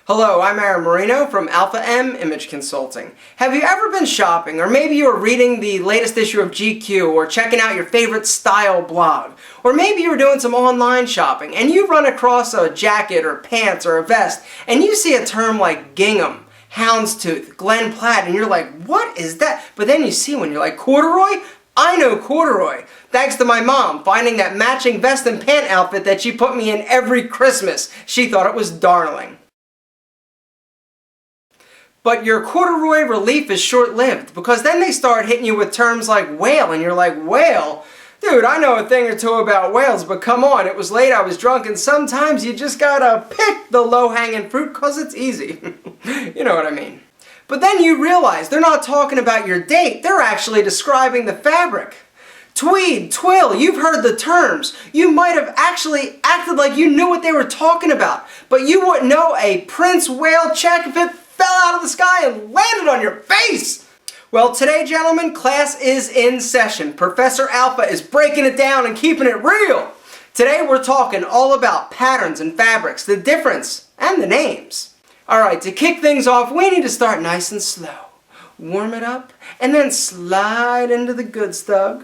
Hello, I'm Aaron Marino from Alpha M Image Consulting. Have you ever been shopping, or maybe you were reading the latest issue of GQ, or checking out your favorite style blog, or maybe you were doing some online shopping and you run across a jacket or pants or a vest and you see a term like gingham, houndstooth, Glen Plaid, and you're like, what is that? But then you see one, you're like, corduroy? I know corduroy, thanks to my mom finding that matching vest and pant outfit that she put me in every Christmas. She thought it was darling. But your corduroy relief is short-lived, because then they start hitting you with terms like whale, and you're like, whale? Dude, I know a thing or two about whales, but come on, it was late, I was drunk, and sometimes you just gotta pick the low-hanging fruit because it's easy. You know what I mean. But then you realize they're not talking about your date, they're actually describing the fabric. Tweed, twill, you've heard the terms. You might have actually acted like you knew what they were talking about, but you wouldn't know a Prince whale check if it fell out of the sky and landed on your face. Well, today, gentlemen, class is in session. Professor Alpha is breaking it down and keeping it real. Today, we're talking all about patterns and fabrics, the difference, and the names. All right, to kick things off, we need to start nice and slow. Warm it up, and then slide into the good stuff.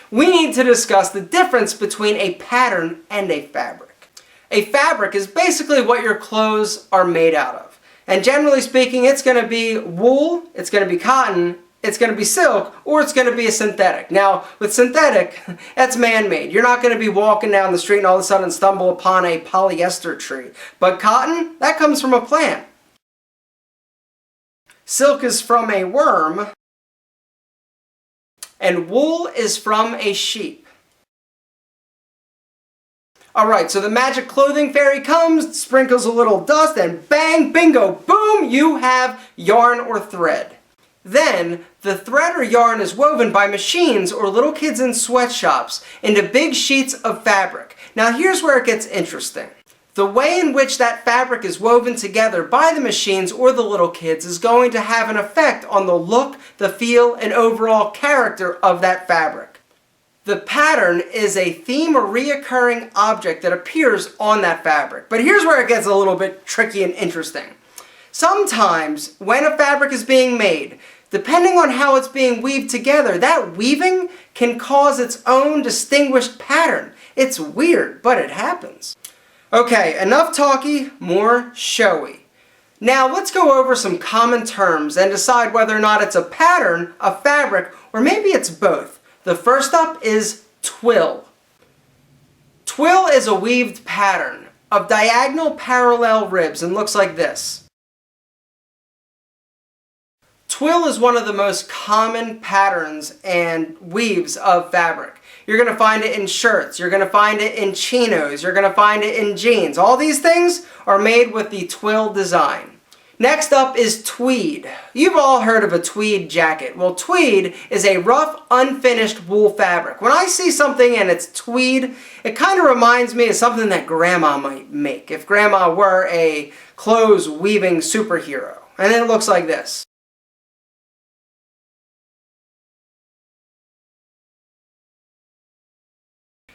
We need to discuss the difference between a pattern and a fabric. A fabric is basically what your clothes are made out of. And generally speaking, it's going to be wool, it's going to be cotton, it's going to be silk, or it's going to be a synthetic. Now, with synthetic, that's man-made. You're not going to be walking down the street and all of a sudden stumble upon a polyester tree. But cotton, that comes from a plant. Silk is from a worm, and wool is from a sheep. Alright, so the magic clothing fairy comes, sprinkles a little dust, and bang, bingo, boom, you have yarn or thread. Then, the thread or yarn is woven by machines or little kids in sweatshops into big sheets of fabric. Now here's where it gets interesting. The way in which that fabric is woven together by the machines or the little kids is going to have an effect on the look, the feel, and overall character of that fabric. The pattern is a theme or reoccurring object that appears on that fabric. But here's where it gets a little bit tricky and interesting. Sometimes, when a fabric is being made, depending on how it's being weaved together, that weaving can cause its own distinguished pattern. It's weird, but it happens. Okay, enough talky, more showy. Now let's go over some common terms and decide whether or not it's a pattern, a fabric, or maybe it's both. The first up is twill. Twill is a weaved pattern of diagonal parallel ribs and looks like this. Twill is one of the most common patterns and weaves of fabric. You're going to find it in shirts, you're going to find it in chinos, you're going to find it in jeans. All these things are made with the twill design. Next up is tweed. You've all heard of a tweed jacket. Well, tweed is a rough, unfinished wool fabric. When I see something and it's tweed, it kind of reminds me of something that Grandma might make if Grandma were a clothes weaving superhero. And it looks like this.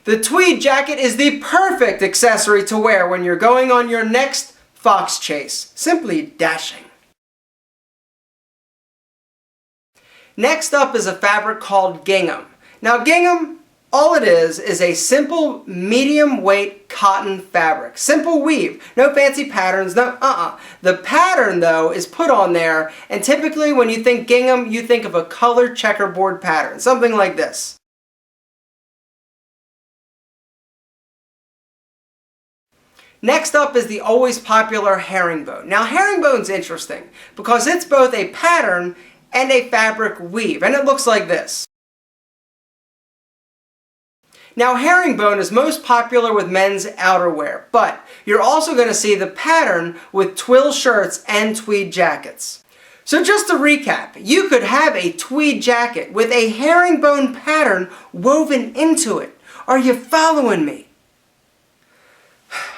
The tweed jacket is the perfect accessory to wear when you're going on your next fox chase. Simply dashing. Next up is a fabric called gingham. Now gingham, all it is a simple medium weight cotton fabric. Simple weave. No fancy patterns, no The pattern though is put on there, and typically when you think gingham, you think of a colored checkerboard pattern. Something like this. Next up is the always popular herringbone. Now herringbone's interesting because it's both a pattern and a fabric weave, and it looks like this. Now herringbone is most popular with men's outerwear, but you're also going to see the pattern with twill shirts and tweed jackets. So just to recap, you could have a tweed jacket with a herringbone pattern woven into it. Are you following me?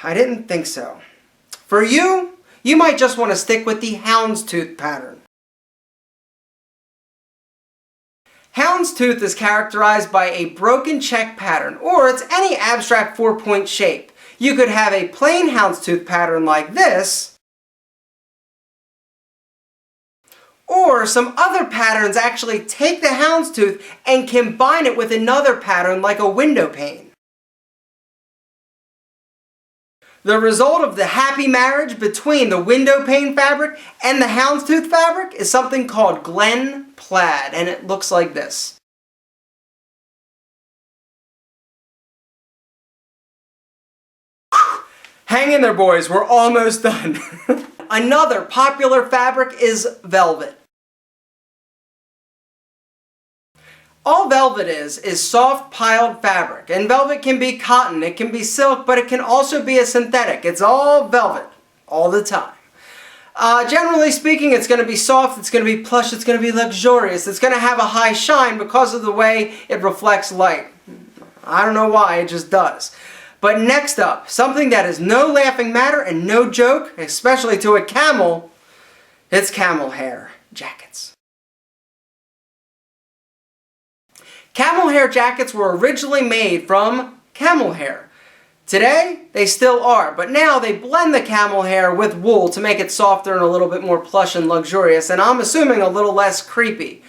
I didn't think so. For you, you might just want to stick with the houndstooth pattern. Houndstooth is characterized by a broken check pattern, or it's any abstract 4-point shape. You could have a plain houndstooth pattern like this, or some other patterns actually take the houndstooth and combine it with another pattern like a window pane. The result of the happy marriage between the window pane fabric and the houndstooth fabric is something called Glen Plaid, and it looks like this. Hang in there, boys, we're almost done. Another popular fabric is velvet. All velvet is soft piled fabric, and velvet can be cotton, it can be silk, but it can also be a synthetic. It's all velvet, all the time. Generally speaking, it's going to be soft, it's going to be plush, it's going to be luxurious, it's going to have a high shine because of the way it reflects light. I don't know why, it just does. But next up, something that is no laughing matter and no joke, especially to a camel, it's camel hair jackets. Camel hair jackets were originally made from camel hair. Today, they still are, but now they blend the camel hair with wool to make it softer and a little bit more plush and luxurious, and I'm assuming a little less creepy.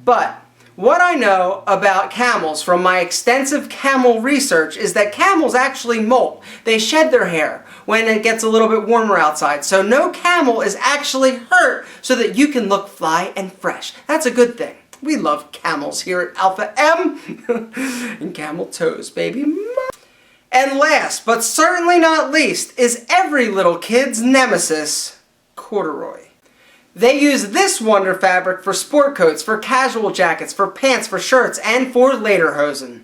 But what I know about camels from my extensive camel research is that camels actually molt. They shed their hair when it gets a little bit warmer outside. So no camel is actually hurt so that you can look fly and fresh. That's a good thing. We love camels here at Alpha M. And camel toes, baby. And last, but certainly not least, is every little kid's nemesis, corduroy. They use this wonder fabric for sport coats, for casual jackets, for pants, for shirts, and for lederhosen.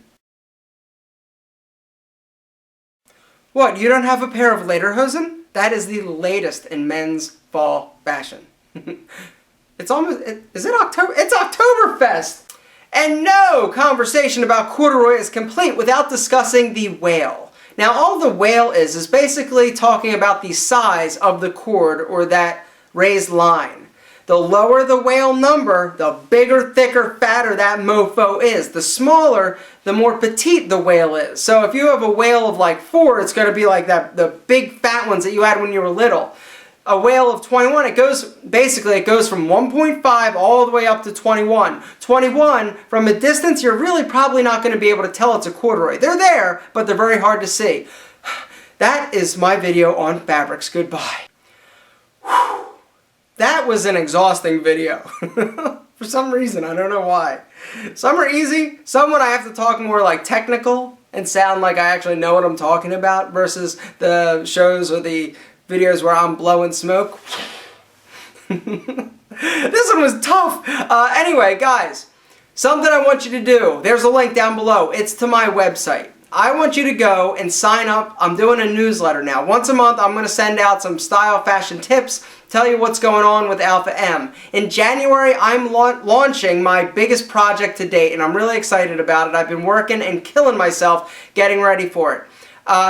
What, you don't have a pair of lederhosen? That is the latest in men's fall fashion. It's almost, is it October? It's Oktoberfest! And no conversation about corduroy is complete without discussing the wale. Now all the wale is basically talking about the size of the cord or that raised line. The lower the wale number, the bigger, thicker, fatter that mofo is. The smaller, the more petite the wale is. So if you have a wale of like 4, it's going to be like that, the big fat ones that you had when you were little. A wale of 21, it goes from 1.5 all the way up to 21. 21, from a distance, you're really probably not going to be able to tell it's a corduroy. They're there, but they're very hard to see. That is my video on fabrics. Goodbye. That was an exhausting video. For some reason, I don't know why. Some are easy, some when I have to talk more like technical and sound like I actually know what I'm talking about versus the shows or the videos where I'm blowing smoke. This one was tough. Anyway, guys, something I want you to do. There's a link down below. It's to my website. I want you to go and sign up. I'm doing a newsletter now. Once a month, I'm going to send out some style fashion tips, tell you what's going on with Alpha M. In January, I'm launching my biggest project to date, and I'm really excited about it. I've been working and killing myself getting ready for it.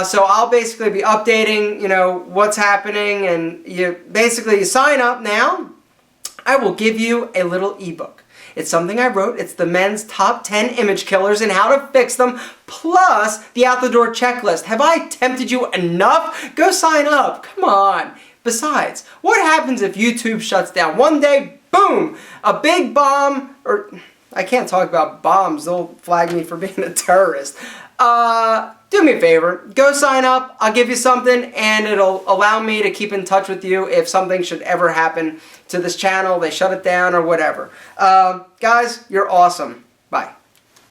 So I'll basically be updating, what's happening, and you sign up now. I will give you a little ebook. It's something I wrote. It's the men's top 10 image killers and how to fix them, plus the out the door checklist. Have I tempted you enough? Go sign up. Come on. Besides, what happens if YouTube shuts down? One day, boom, a big bomb, or I can't talk about bombs. They'll flag me for being a terrorist. Do me a favor, go sign up, I'll give you something, and it'll allow me to keep in touch with you if something should ever happen to this channel, they shut it down or whatever. Guys, you're awesome. Bye.